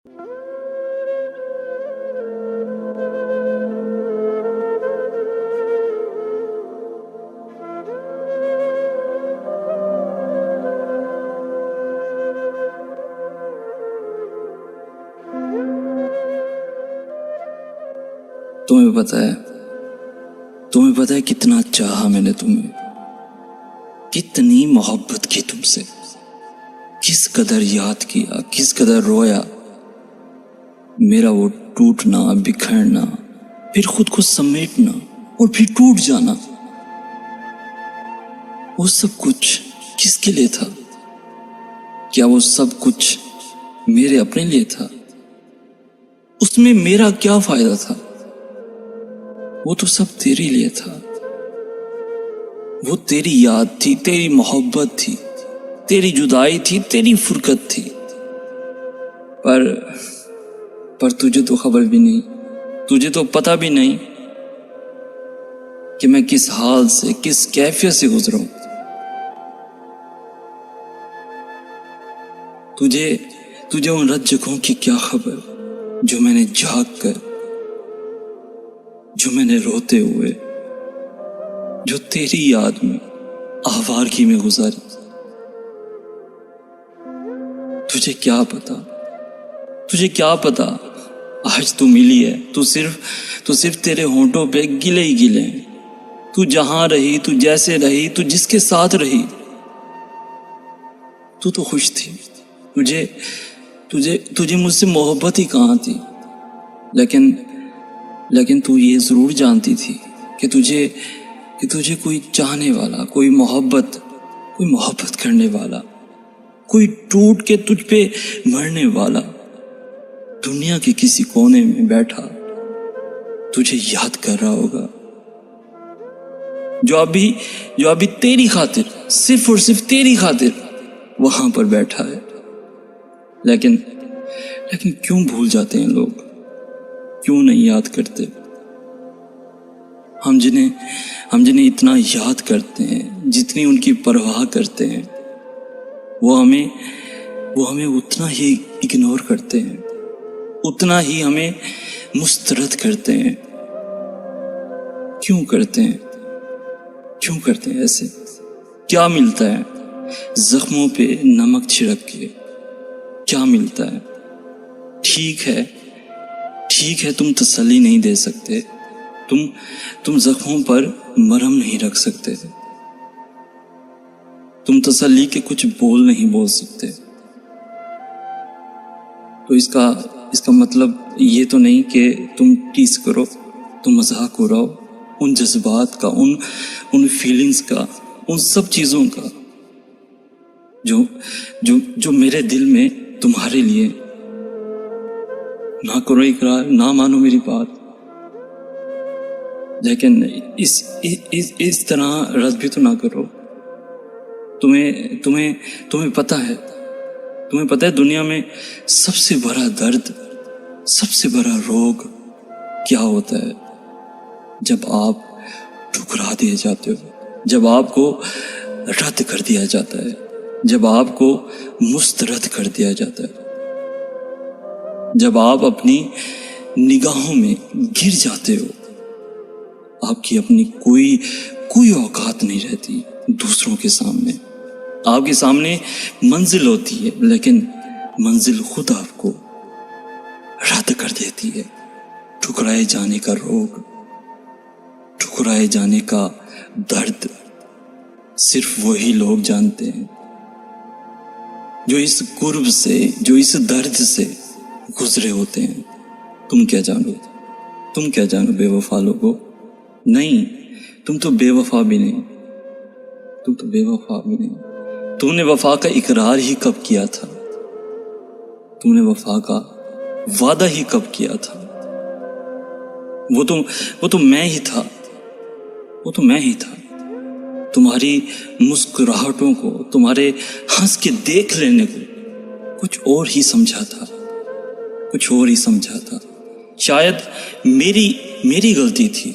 तुम्हें पता है कितना चाहा मैंने तुम्हें, कितनी मोहब्बत की तुमसे, किस कदर याद किया, किस कदर रोया। मेरा वो टूटना, बिखरना, फिर खुद को समेटना और फिर टूट जाना, वो सब कुछ किसके लिए था? क्या वो सब कुछ मेरे अपने लिए था? उसमें मेरा क्या फायदा था? वो तो सब तेरे लिए था। वो तेरी याद थी, तेरी मोहब्बत थी, तेरी जुदाई थी, तेरी फुरकत थी। पर तुझे तो खबर भी नहीं, तुझे तो पता भी नहीं कि मैं किस हाल से, किस कैफियत से गुजरा हूं। तुझे उन रज्जकों की क्या खबर जो मैंने जाग कर, जो मैंने रोते हुए, जो तेरी याद में आवारगी में गुजारी। तुझे क्या पता आज तू मिली है, तू सिर्फ तेरे होंठों पे गिले ही गिले हैं। तू जहां रही, तू जैसे रही, तू जिसके साथ रही, तू तो खुश थी। तुझे मुझसे मोहब्बत ही कहाँ थी। लेकिन तू ये जरूर जानती थी कि तुझे कोई चाहने वाला, कोई मोहब्बत करने वाला, कोई टूट के तुझ पे मरने वाला दुनिया के किसी कोने में बैठा तुझे याद कर रहा होगा, जो अभी तेरी खातिर, सिर्फ और सिर्फ तेरी खातिर वहां पर बैठा है। लेकिन क्यों भूल जाते हैं लोग, क्यों नहीं याद करते? हम जिन्हें इतना याद करते हैं, जितनी उनकी परवाह करते हैं, वो हमें उतना ही इग्नोर करते हैं, उतना ही हमें मुस्तरद करते हैं। क्यों करते हैं ऐसे? क्या मिलता है जख्मों पे नमक छिड़क के? क्या मिलता है? ठीक है, तुम तसल्ली नहीं दे सकते, तुम जख्मों पर मरहम नहीं रख सकते, तुम तसल्ली के कुछ बोल नहीं बोल सकते। तो इसका मतलब ये तो नहीं कि तुम टीस करो, तुम मजाक उड़ाओ उन जज्बात का, उन फीलिंग्स का, उन सब चीजों का जो मेरे दिल में तुम्हारे लिए। ना करो इकरार, ना मानो मेरी बात, लेकिन इस तरह रद्द भी तो ना करो। तुम्हें पता है दुनिया में सबसे बड़ा दर्द, सबसे बड़ा रोग क्या होता है? जब आप ठुकरा दिए जाते हो, जब आपको रद्द कर दिया जाता है, जब आपको मुस्तरद कर दिया जाता है, जब आप अपनी निगाहों में गिर जाते हो। आपकी अपनी कोई औकात नहीं रहती दूसरों के सामने। आपके सामने मंजिल होती है, लेकिन मंजिल खुद आपको रद्द कर देती है। ठुकराए जाने का रोग, ठुकराए जाने का दर्द सिर्फ वही लोग जानते हैं जो इस गुर्ब से, जो इस दर्द से गुजरे होते हैं। तुम क्या जानो बेवफा लोगों? नहीं, तुम तो बेवफा भी नहीं। तुमने वफा का इकरार ही कब किया था? तुमने वफा का वादा ही कब किया था? वो तो मैं ही था। तुम्हारी मुस्कुराहटों को, तुम्हारे हंस के देख लेने को कुछ और ही समझा था। शायद मेरी गलती थी।